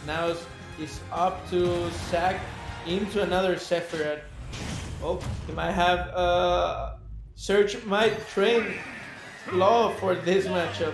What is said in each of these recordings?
now he's up to zaK into another Sephiroth. Oh, he might have Surge might train Law for this matchup.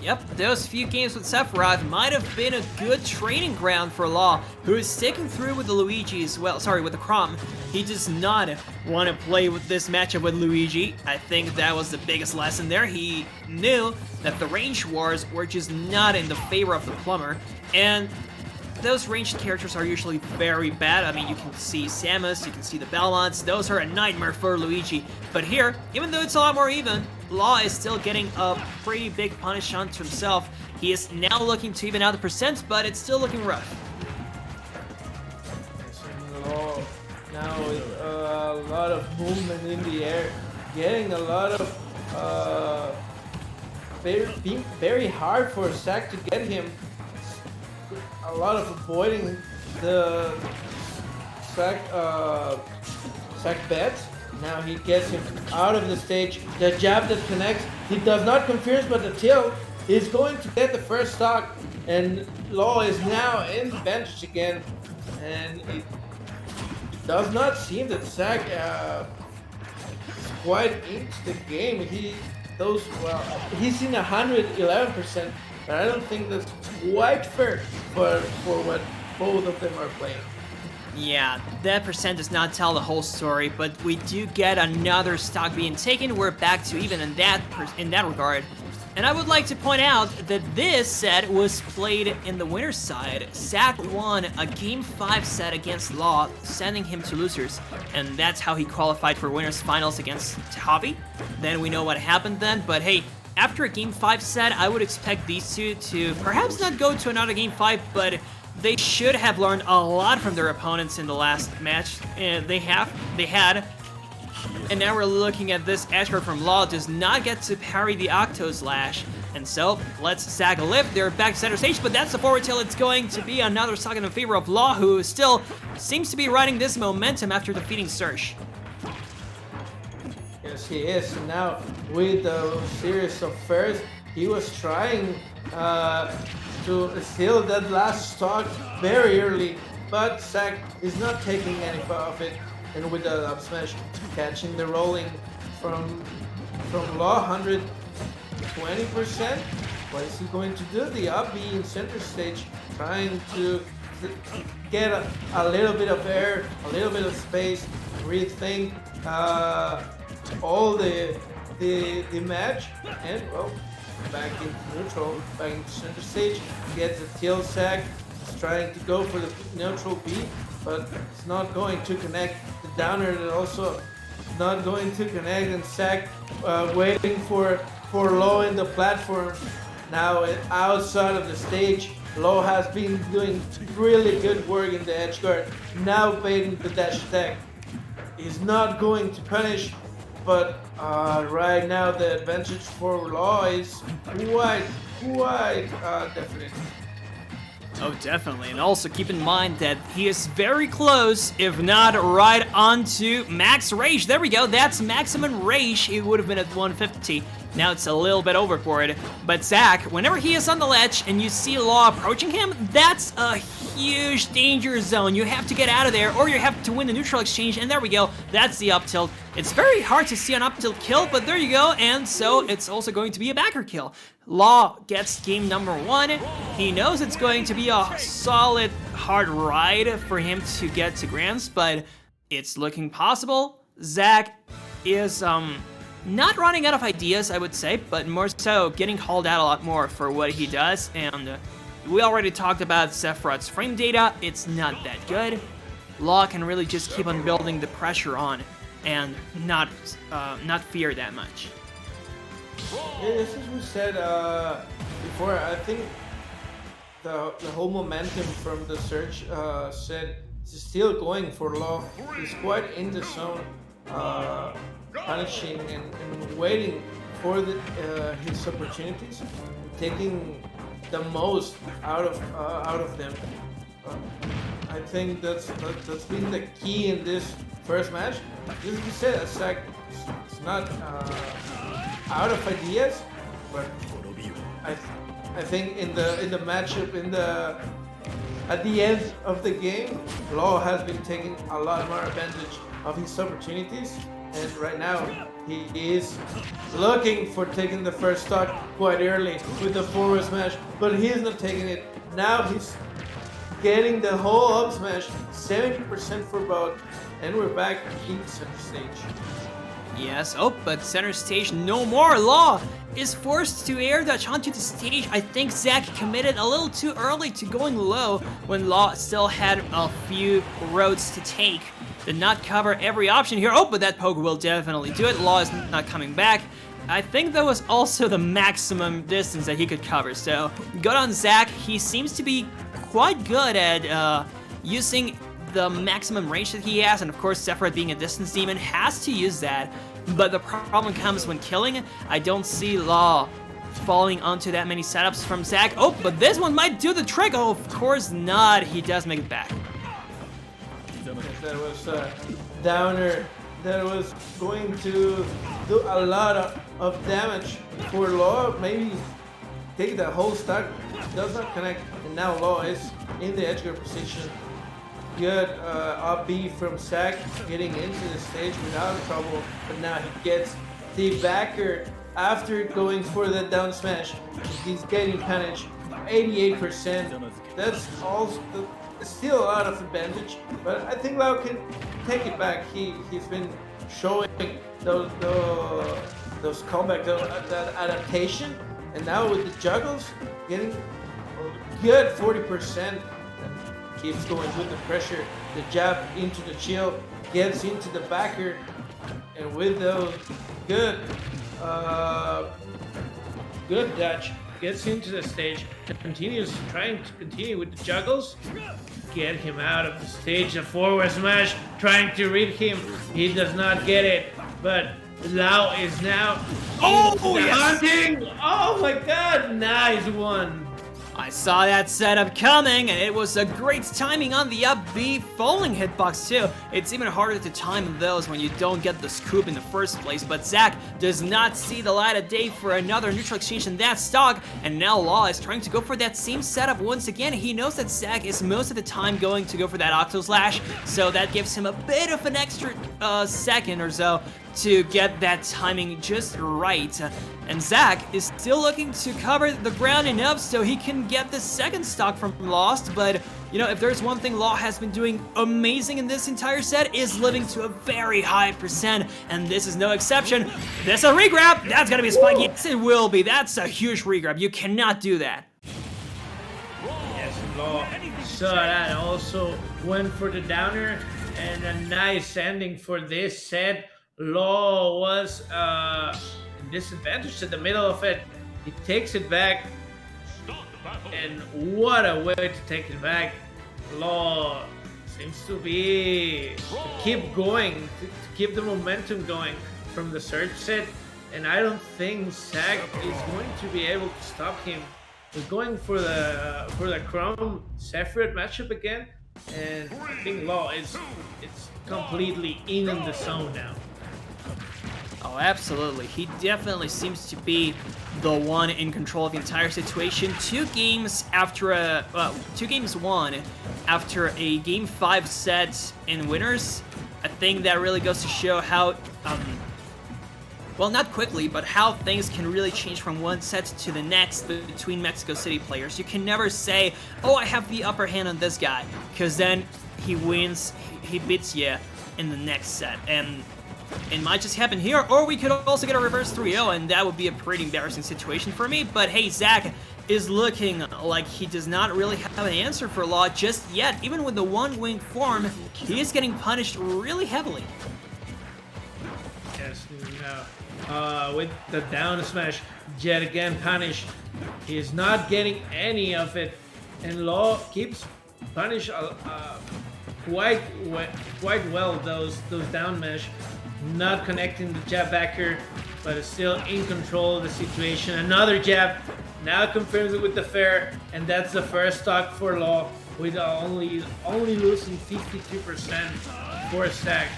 Yep, those few games with Sephiroth might have been a good training ground for Law, who is sticking through with the Luigi as well. Sorry, with the Chrom. He does not want to play with this matchup with Luigi. I think that was the biggest lesson there. He knew that the range wars were just not in the favor of the Plumber, and those ranged characters are usually very bad. I mean, you can see Samus, you can see the Belmonts. Those are a nightmare for Luigi. But here, even though it's a lot more even, Law is still getting a pretty big punish onto himself. He is now looking to even out the percent, but it's still looking rough. Law now with a lot of movement in the air, getting a lot of being very hard for zaK to get him. A lot of avoiding the zaK bets. Now he gets him out of the stage. The jab that connects, he does not confuse, but the tilt is going to get the first stock. And Law is now in the bench again. And it does not seem that zaK is quite into the game. He's in 111%. But I don't think that's quite fair for what both of them are playing. Yeah, that percent does not tell the whole story, but we do get another stock being taken. We're back to even in that regard. And I would like to point out that this set was played in the winner's side. zaK won a Game 5 set against Law, sending him to losers. And that's how he qualified for winners finals against Javi. Then we know what happened then, but hey, after a Game 5 set, I would expect these two to perhaps not go to another Game 5, but they should have learned a lot from their opponents in the last match. They had. And now we're looking at this edge guard from Law does not get to parry the Octo Slash. And so, lets zaK live. They're back to center stage, but that's the forward tilt. It's going to be another stock in favor of Law, who still seems to be riding this momentum after defeating Surge. Yes, he is. And now, with the series of fairs, he was trying to steal that last stock very early, but zaK is not taking any of it. And with the up smash, catching the rolling from Law, 120%. What is he going to do? The up B in center stage, trying to get a little bit of air, a little bit of space, rethink all the match, and well, back into neutral, back into center stage, gets a tilt zaK, is trying to go for the neutral B, but it's not going to connect. The downer is also not going to connect, and zaK waiting for Law in the platform. Now outside of the stage, Law has been doing really good work in the edge guard, now baiting the dash attack. He's not going to punish, but right now the advantage for Law is quite definite. Oh, definitely. And also keep in mind that he is very close, if not right onto max rage. There we go. That's maximum rage. It would have been at 150. Now it's a little bit overboard. But zaK, whenever he is on the ledge and you see Law approaching him, that's a huge danger zone. You have to get out of there, or you have to win the neutral exchange. And there we go. That's the up tilt. It's very hard to see an up tilt kill, but there you go. And so it's also going to be a backer kill. Law gets game number 1. He knows it's going to be a solid, hard ride for him to get to Grands, but it's looking possible. zaK is not running out of ideas, I would say, but more so getting called out a lot more for what he does. And we already talked about Sephiroth's frame data. It's not that good. Law can really just keep on building the pressure on and not fear that much. As we said before, I think the whole momentum from the Surge set is still going for Law. He's quite in the zone, punishing and waiting for his opportunities, taking the most out of them. I think that's been the key in this first match. As we said, zaK is not out of ideas, but I I think in the matchup at the end of the game, Law has been taking a lot more advantage of his opportunities, and right now he is looking for taking the first stock quite early with the forward smash, but he's not taking it. Now he's getting the whole up smash, 70% for both, and we're back in center stage. Yes, oh, but center stage no more. Law is forced to air dodge onto the stage. I think zaK committed a little too early to going low when Law still had a few roads to take. Did not cover every option here. Oh, but that poke will definitely do it. Law is not coming back. I think that was also the maximum distance that he could cover. So good on zaK. He seems to be quite good at using the maximum range that he has, and of course Sephiroth being a distance demon has to use that, but the problem comes when killing. I don't see Law falling onto that many setups from zaK. Oh, but this one might do the trick. Oh, of course not. He does make it back. That was a downer that was going to do a lot of damage for Law. Maybe take the whole stack, does not connect, and now Law is in the edge guard position. Good up B from zaK, getting into the stage without trouble, but now he gets the backer after going for the down smash. He's getting punished 88%. That's also still a lot of advantage, but I think Lau can take it back. He's been showing those comeback, that adaptation, and now with the juggles, getting a good 40%. Keeps going with the pressure, the jab into the shield, gets into the backer, and with those good dodge, gets into the stage, continues trying to continue with the juggles, get him out of the stage, a forward smash, trying to read him, he does not get it, but Lau is now hunting! Oh my god, nice one! I saw that setup coming, and it was a great timing on the up B, falling hitbox too. It's even harder to time those when you don't get the scoop in the first place, but zaK does not see the light of day for another neutral exchange in that stock, and now Law is trying to go for that same setup once again. He knows that zaK is most of the time going to go for that Octo Slash, so that gives him a bit of an extra second or so to get that timing just right. And zaK is still looking to cover the ground enough so he can get the second stock from Lost, but you know, if there's one thing Law has been doing amazing in this entire set is living to a very high percent, and this is no exception. This is a regrab. That's gonna be a spike. Yes, it will be. That's a huge regrab. You cannot do that. Yes, Law saw that, also went for the downer, and a nice ending for this set. Law was disadvantaged at the middle of it. He takes it back, and what a way to take it back. Law seems to be to keep going, to keep the momentum going from the surge set, and I don't think zaK is going to be able to stop him. He's going for the Chrom Sephiroth matchup again, and I think Law is completely in the zone now. Oh, absolutely. He definitely seems to be the one in control of the entire situation. Two games won after a Game 5 set in winners. I think that really goes to show how, well, not quickly, but how things can really change from one set to the next between Mexico City players. You can never say, oh, I have the upper hand on this guy, because then he wins, he beats you in the next set. And it might just happen here, or we could also get a reverse 3-0, and that would be a pretty embarrassing situation for me. But hey, zaK is looking like he does not really have an answer for Law just yet. Even with the one-wing form, he is getting punished really heavily. Yes, no. With the down smash, yet again punished. He is not getting any of it, and Law keeps punished quite well those down mesh. Not connecting the jab backer, but is still in control of the situation. Another jab, now confirms it with the fair, and that's the first stock for Law, with only losing 52% for zaK.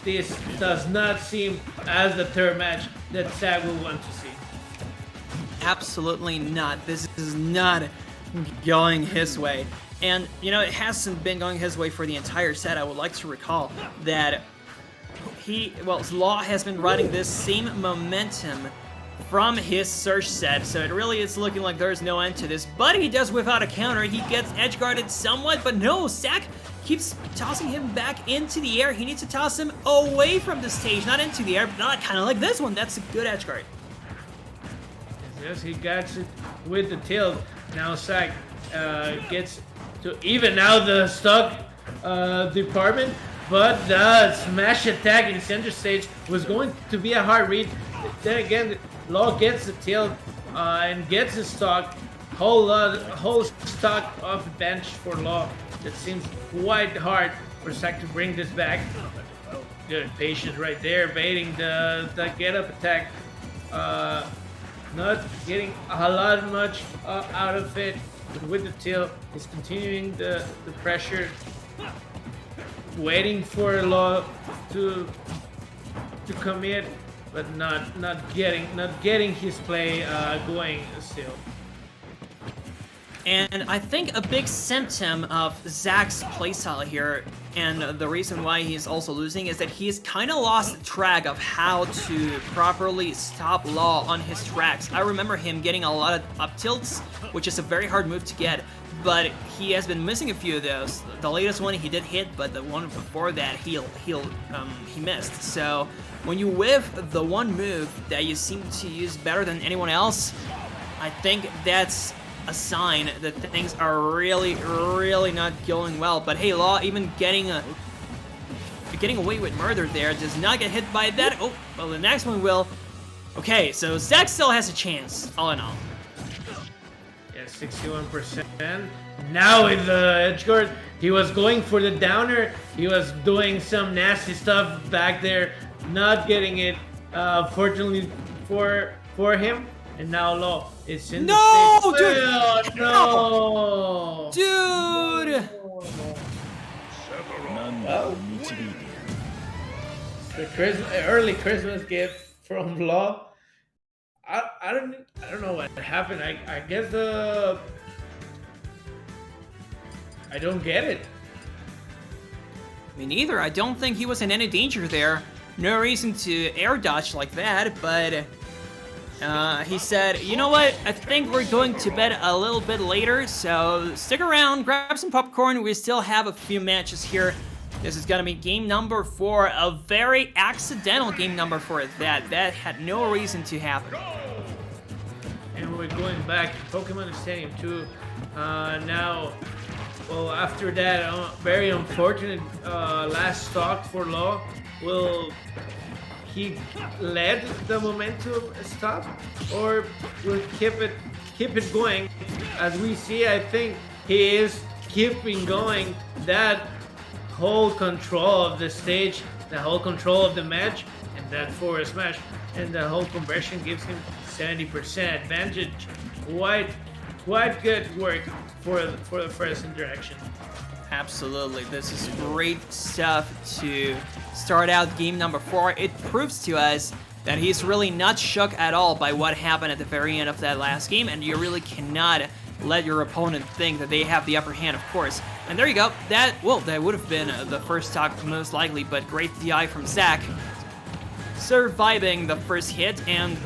This does not seem as the third match that zaK will want to see. Absolutely not. This is not going his way. And, you know, it hasn't been going his way for the entire set. I would like to recall that Law has been riding this same momentum from his Surge set, so it really is looking like there's no end to this. But he does without a counter. He gets edge guarded somewhat, but no, zaK keeps tossing him back into the air. He needs to toss him away from the stage, not into the air, but not kind of like this one. That's a good edge guard. Yes, he gets it with the tilt. Now zaK gets to even out the stock department, but the smash attack in center stage was going to be a hard read. Then again, Law gets the tilt and gets the stock. Whole stock off the bench for Law. That seems quite hard for zaK to bring this back. Good patience right there, baiting the get up attack. Not getting a lot much out of it, but with the tilt, he's continuing the pressure, waiting for Law to commit, but not getting his play going still. And I think a big symptom of zaK's playstyle here, and the reason why he's also losing, is that he's kind of lost track of how to properly stop Law on his tracks. I remember him getting a lot of up tilts, which is a very hard move to get, but he has been missing a few of those. The latest one he did hit, but the one before that he missed. So when you whiff the one move that you seem to use better than anyone else, I think that's a sign that things are really, really not going well. But hey, Law even getting away with murder there, does not get hit by that. Oh, well, the next one will. Okay, so zaK still has a chance, all in all. Yeah, 61%. Now with the edge guard, he was going for the downer. He was doing some nasty stuff back there, not getting it. Fortunately for him. And now Law is in the stage. Dude! No! Dude! The early Christmas gift from Law. I don't know what happened. I guess I don't get it. Me neither. I don't think he was in any danger there. No reason to air dodge like that, but he said, you know what, I think we're going to bed a little bit later, so stick around, grab some popcorn. We still have a few matches here. This is gonna be game number 4, a very accidental game number 4 that had no reason to happen. And we're going back to Pokemon Stadium 2 now. Well, after that very unfortunate last stock for Law, will he let the momentum stop, or will keep it going? As we see, I think he is keeping going. That whole control of the stage, the whole control of the match, and that forward smash, and the whole conversion gives him 70% advantage. Quite good work for the first interaction. Absolutely, this is great stuff to start out game number 4. It proves to us that he's really not shook at all by what happened at the very end of that last game, and you really cannot let your opponent think that they have the upper hand, of course. And there you go. That would have been the first stock most likely, but great DI from zaK, surviving the first hit. And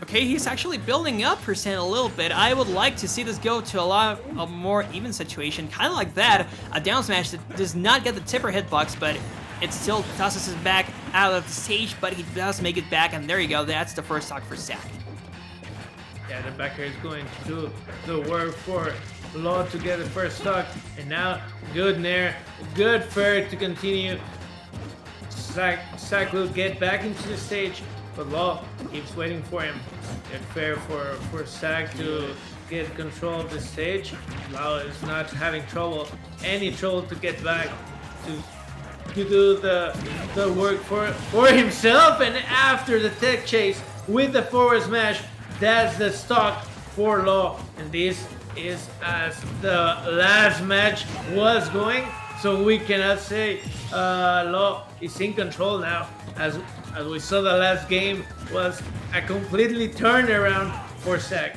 okay, he's actually building up percent a little bit. I would like to see this go to a lot of more even situation, kind of like that. A down smash that does not get the tipper hitbox, but it still tosses his back out of the stage, but he does make it back, and there you go. That's the first stock for zaK. Yeah, the backer is going to do the work for Law to get the first stock, and now good nair, good fair to continue. zaK will get back into the stage, but Law keeps waiting for him. Good fair for zaK to get control of the stage. Law is not having any trouble to get back to do the work for himself, and after the tech chase with the forward smash, that's the stock for Law, and this is as the last match was going, so we cannot say Law is in control now, as we saw the last game was a completely turnaround for zaK.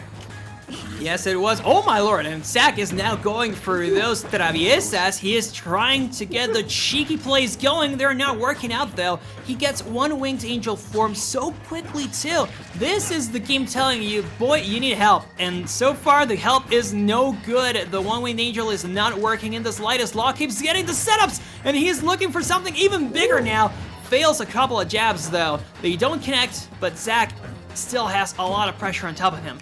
Yes, it was. Oh my lord, and zaK is now going for those traviesas. He is trying to get the cheeky plays going. They're not working out though. He gets one winged angel form so quickly too. This is the game telling you, boy, you need help. And so far, the help is no good. The one winged angel is not working in the slightest. Law keeps getting the setups, and he's looking for something even bigger now. Fails a couple of jabs though. They don't connect, but zaK still has a lot of pressure on top of him.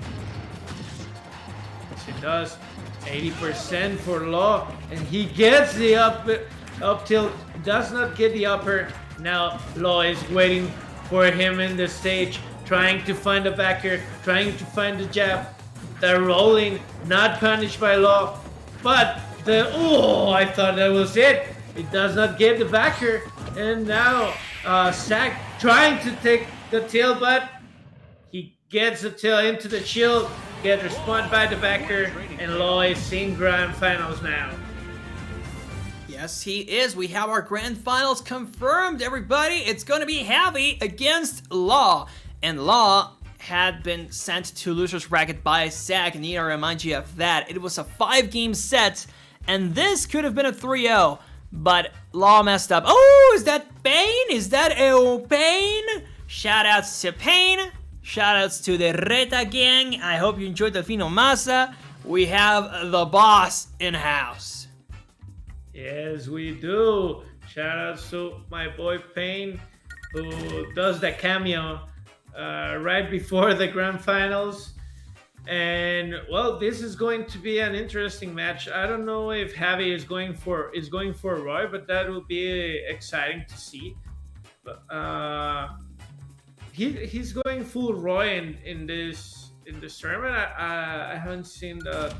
He does 80% for Law, and he gets the up tilt, does not get the upper. Now Law is waiting for him in the stage, trying to find a backer, trying to find the jab. They're rolling, not punished by Law, but I thought that was it. It does not get the backer, and now zaK trying to take the tail, but he gets the tail into the shield. Get responded by the backer, and Law is in grand finals now. Yes, he is. We have our grand finals confirmed, everybody. It's going to be Heavy against Law. And Law had been sent to loser's bracket by zaK, and I need to remind you of that. It was a 5-game set, and this could have been a 3-0, but Law messed up. Oh, is that Pain? Is that Pain? Shoutouts to Pain. Shoutouts to the Reta gang. I hope you enjoyed the Fino Masa. We have the boss in-house. Yes, we do. Shoutouts to my boy Pain, who does the cameo right before the grand finals. And well, this is going to be an interesting match. I don't know if Heavy is going for Roy, but that will be exciting to see. But he's going full Roy in this tournament. I haven't seen the